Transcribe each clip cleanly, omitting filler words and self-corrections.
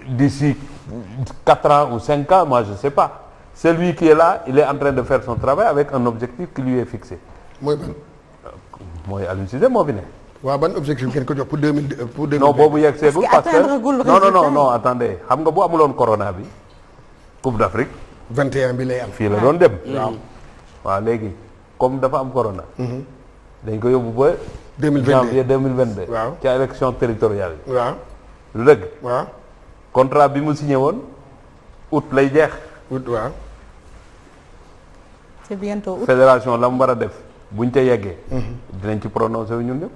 d'ici 4 ans ou 5 ans, moi je sais pas. Celui qui est là, il est en train de faire son travail avec un objectif qui lui est fixé. mooy ban. mooy Aliou Cissé moo fi ne. waaw ban objectif ngeen ko jox pour 2000 non boobu yegg seegul parce que non attendez xam nga bu amuloon corona bi Coupe d'Afrique 21 bi lay am. fii la doon dem. waaw léegi comme dafa am corona. dañ ko yóbbu ba. 2022 janvier 2022. waaw ca élection territoriale yi. waaw. lu dëgg. waaw. contrat bi mu signé woon août lay jeex. août waaw. c'est bientôt août. fédération la mu war a def buñ ca yeggee. dinañ ci prononcé wu ñun ñëpp.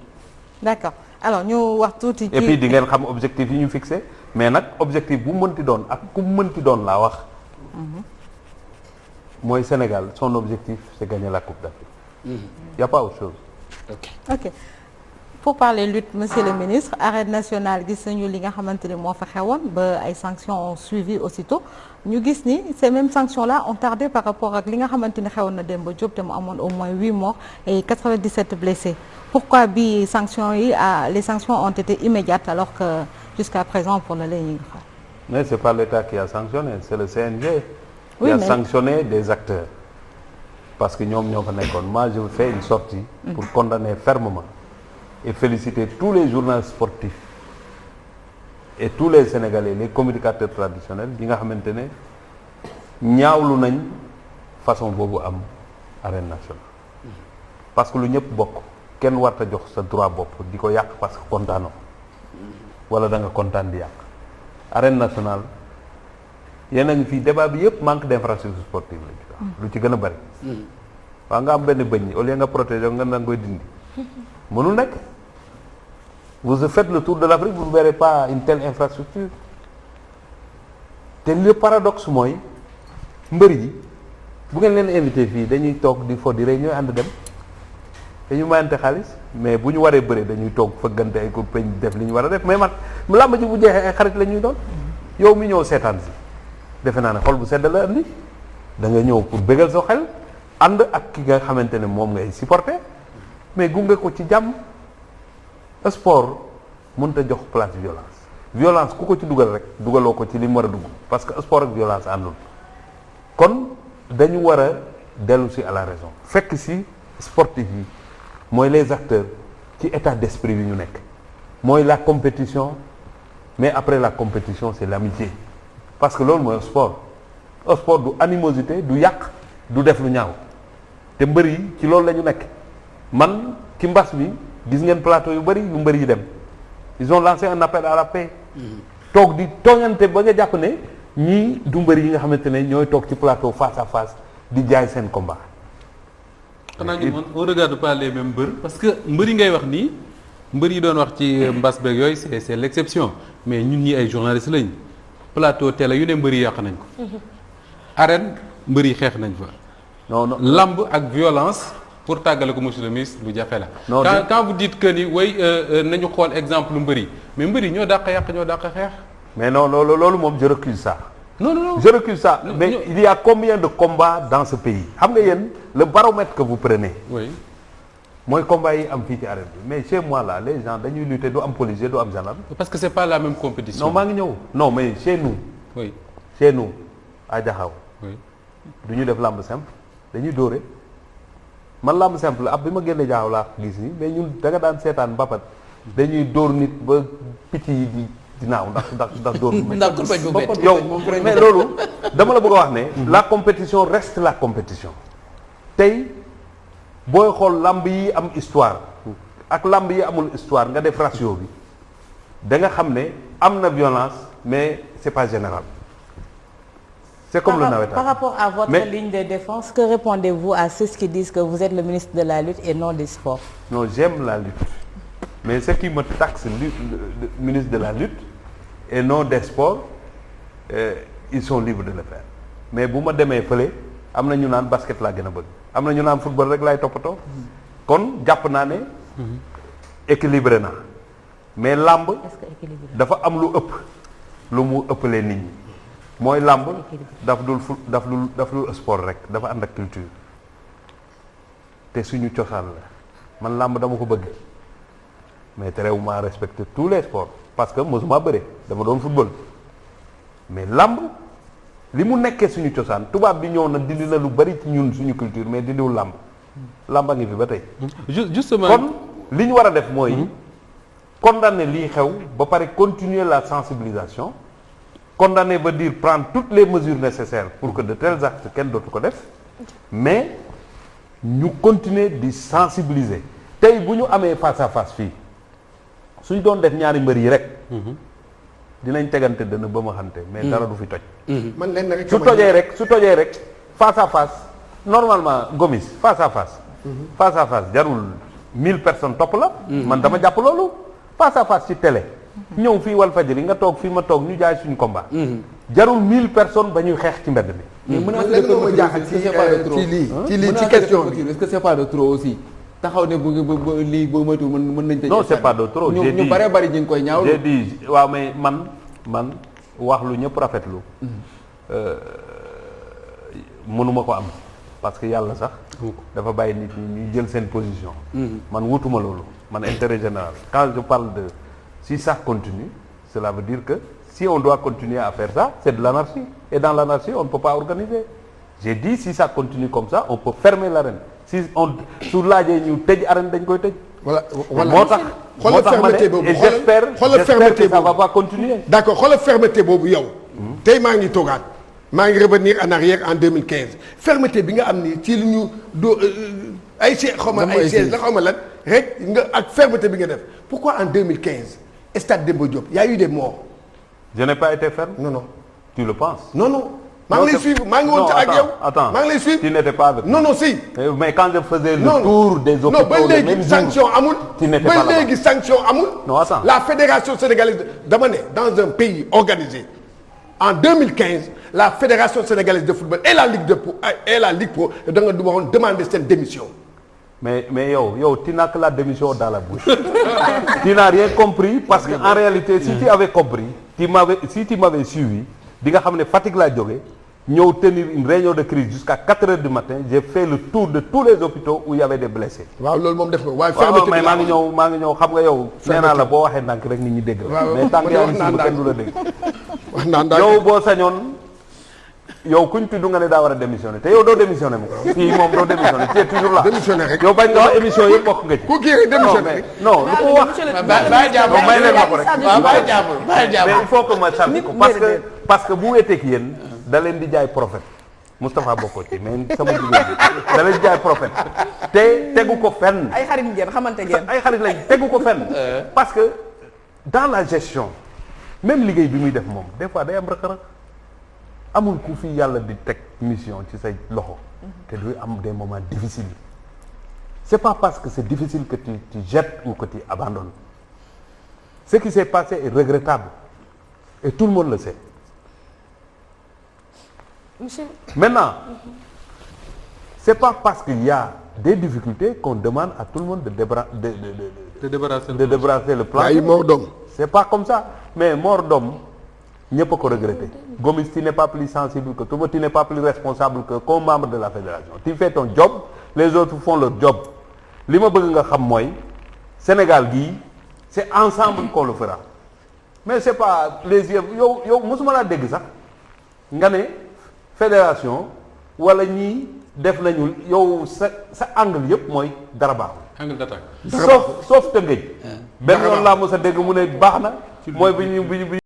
d'accord alors ñu wax tuuti. et puis di ngeen xam objectif yi ñu fixé mais nag objectif bu mënti doon ak ku mënti doon laa wax. mooy Sénégal son objectif c'est gagner la Coupe d'Afrique. Y a pas autre chose. ok pour parler lutte monsieur le ministre arène nationale gis nañu li nga xamante ni moo fa xewoon ba ay sanctions ont suivi aussitôt ñu gis ni ces mêmes sanctions là ont tardé par rapport ak li nga xamante ni xewoon na Demba Diop te mu amoon au moins 8 morts et 97 blessés pourquoi bi sanctions yi les sanctions ont été immédiates alors que jusqu'à présent pour le ñu ngi xaar. mais c'est pas l'État qui a sanctionné c'est le CNG. oui, qui a mais... sanctionné des acteurs parce que ñoom ñoo fa nekkoon moi je fais une sortie pour condamner fermement et féliciter tous les journalistes sportifs et tous les Sénégalais les communicateurs traditionnels yi nga xamante ne ñaawlu nañ façon boobu am arène nationale parce que lu ñëpp bokk kenn warta jox sa droit bopp di ko yàq parce que kontaanoo wala da nga kontaan di yàq arène nationale yéen a ngi fii débat bi yëpp manque d'infrastructure sportive la ci wax lu ci gën a bari waa nga am benn bëñ au lieu nga protéger nga da nga koy dindi mënul nekk vous faites le tour de l'Afrique vous ne verrez pas une telle infrastructure te le paradoxe mooy mbër yi bu ngeen leen invité fii dañuy toog di fo di rey ñooy ànd dem dañu mayante xaalis mais bu ñu waree bëre dañuy toog fëggante ay ko peñ def li ñu war a def mais man làmb ji bu jeexee ay xarit la ñuy doon yow mi ñëw seetaan si defe naa ne xol bu sedd la andi da nga ñëw pour bégal sa xel ànd ak ki nga xamante ne moom ngay supporter mais gunge ko ci jàmm sport mënut a jox place violence ku ko ci dugal rek dugaloo ko ci li mu war a dugg parce que sport ak violence àndul kon dañu war a dellu si à la raison fekk si sportif yi mooy les acteurs ci état d'esprit bi ñu nekk mooy la compétition mais après la compétition c'est l'amitié parce que loolu mooy sport du animosité du yàq du def lu ñaaw te mbër yi ci loolu la ñu nekk man ci mbas mi gis ngeen plateau yu bëri yu mbër yi dem ils ont lancé un appel à la paix toog di tooñante ba nga jàpp ne ñii du mbër yi nga xamante ne ñooy toog ci plateau face à face di jaay seen combat. xanaa ñu on regarde pas les mêmes mbër parce que mbër yi ngay wax nii mbër yi doon wax ci mbas beeg yooyu c'est l'exception mais ñun ñi ay journalistes lañ plateau télé yu ne mbër yi yàq nañ ko. arène mbër yi xeex nañ fa. non lamb ak violence pour tàggale ko monsieur le ministre lu jafe la. non quand vous dites que ni way nañu xool exemple mbër yi mais mbër yi ñoo dàq yàq ñoo dàq xeex. mais non loolu moom je recule ça. non je recule ça mais il y a combien de combats dans ce pays xam nga yéen le baromètre que vous prenez. oui mooy combat yi am fii ci arène bi mais chez moi là les gens dañuy lutter du am policier du am gendarme. parce que c'est pas la même compétition. non maa ngi ñëw non mais chez nous. oui chez nous à Diakhao. oui du ñu def lamb simple dañuy dóore man lamb simple ab bi ma génnee Diakhao laa gis nii mais ñun da nga daan seetaan mbapat dañuy dóor nit ba picc yi di naaw ndax dóor. ndax ku bañ bu bett yow mais loolu dama la bëgg a wax ne. la compétition reste la compétition. tey booy xool lamb yi am histoire ak lamb yi amul histoire nga def ratio bi da nga xam ne am na violence mais c'est pas général. C'est comme le navétane. Par rapport à votre ligne de défense, que répondez-vous à ceux qui disent que vous êtes le ministre de la lutte et non des sports? Non, j'aime la lutte. Mais ceux qui me taxent le ministre de la lutte et non des sports, ils sont libres de le faire. Mais bu ma demee fële am na ñu naan basket laa gën a bëgg am na ñu naan football rek laay toppatoo. kon jàpp naa ne. équilibré na mais làmb dafa am lu ëpp lu mu ëppalee nit ñi. mooy làmb daf dul sport rek dafa ànd ak culture te suñu cosaan la man làmb dama ko bëgg mais terewuma respecter tous les sports parce que mosuma bëre dama doon football mais lamb li mu nekkee suñu cosaan tubaab bi ñëw na dindi na lu bari ci ñun suñu culture mais dindiwul lamb lamba ngi fi ba tey. justement kon li ñu war a def mooy. condamner lii xew ba pare continuer la sensibilisation. condamner veut dire prendre toutes les mesures nécessaires pour que de tels actes kenn dootu ko def mais ñu continuer di sensibiliser tey bu ñu amee face à face fii suñ doon def ñaari mbër yi rek. dinañ tegante dana ba ma xante mais dara du fi toj. man lenn rek su tojee rek face à face normalement Gomis face à face. face à face jarul 1000 personnes topp la. man dama jàpp loolu face à face ci télé. ñëw fii Walfadjri nga toog fii ma toog ñu jaay suñu combat. jarul 1000 personnes ba ñuy xeex ci mbedd mi. mais man lenn moo ma jaaxal ci lii ci question bi est-ce que c'est pas de trop aussi taxaw ne bu lii boo moytuwul mën nañ. non c'est pas de trop j'ai dit ñu bare bari ñu ngi koy ñaawlu. j'ai dit waaw mais man wax lu ñëpp rafetlu. mënuma ko am parce que yàlla sax. dafa bàyyi nit ñi ñuy jël seen position. man wutuma loolu man intérêt général quand je parle de si ça continue cela veut dire que si on doit continuer à faire ça c'est de l'anarchie et dans l'anarchie on ne peut pas organiser j'ai dit si ça continue comme ça on peut fermer l'arène si on su laajee ñu tëj arène dañ koy tëj. voilà moo tax fermeté boobu et j'espère que ça va pas continuer. d'accord xoolal fermeté boobu yow. tey maa ngi toogaat maa ngi revenir en arrière en 2015 fermeté bi nga am ni ci lu ñu do ay siège xaw ma ay siège la xaw ma lan rek nga ak fermeté bi nga def pourquoi en 2015 stade Demba Diop y a eu des morts. je n'ai pas été ferme. non. tu le penses. non. maa ngi lay suivre maa ngi woon ci ak yow. attends maa ngi lay suivre. tu n'étais pas avec non si. mais quand je faisais le tour des hôpitaux non ba léegi sanction amul. tu n'étais pas là-bas ba léegi sanction amul. non attends la fédération sénégalaise dama ne dans un pays organisé en 2015 la fédération sénégalaise de football et la Ligue Pro da nga waroon demander seen démission. mais yow tu n'as que la démission dans la bouche. tu n'as rien compris parce que en réalité si tu avais compris si tu m'avais suivi di nga xam ne Fatick laa jóge ñëw tenir une réunion de crise jusqu'à 4 heures du matin j'ai fait le tour de tous les hôpitaux où il y avait des blessés. waaw loolu moom def nga waaye. fermeté mais maa ngi ñëw xam nga yow. nee naa la boo waxee ndànk rek nit ñi dégg la. mais tant que yow kenn du la dégg. wax naa ndànk yow boo sañoon yow kuñ tudd nga ne daa war a démissionner te yow doo démissionner moom. fii moom doo démissionner tu es toujours là. démissionner rek yow bañ nga wax émission yëpp bokk nga ci. ku kii rek démissionner rek. non lu ko wax. may leen ma ko rek. mais il faut que ma sant ko parce que bu wéeteeg yéen da leen di jaay prophète Moustapha bokkoo ci mais sama jigéen bi da leen di jaay prophète te tegu ko fenn. ay xarit ngeen xamante ngeen. ay xarit lañ tegu ko fenn. parce que dans la gestion même liggéey bi muy def moom des fois day am rëq-rëq amul ku fi yàlla di teg mission ci say loxo te du am des moments difficiles c'est pas parce que c'est difficile que tu jettes ou que tu abandonnes ce qui s'est passé est regrettable et tout le monde le sait. Monsieur... Maintenant, c'est pas parce qu'il y a des difficultés qu'on demande à tout le monde de débarrasser le plan. Il y a eu mort d'homme. C'est pas comme ça. Mais mort d'homme, ñëpp a ko regretter. Gomis, tu n'es pas plus sensible que toi, tu n'es pas plus responsable qu'un membre de la fédération. Tu fais ton job, les autres font leur job. Li ma bëgg nga xam mooy Sénégal gii c'est ensemble qu'on le fera. Mais c'est pas les yeux yow mosuma laa dégg sax nga ne fédération wala ñii def nañu yow sa angle yëpp mooy dara baaxul. angle d'attaque. sauf Tëngéej. benn yoon laa mos a dégg mu ne baax na. mooy bi ñu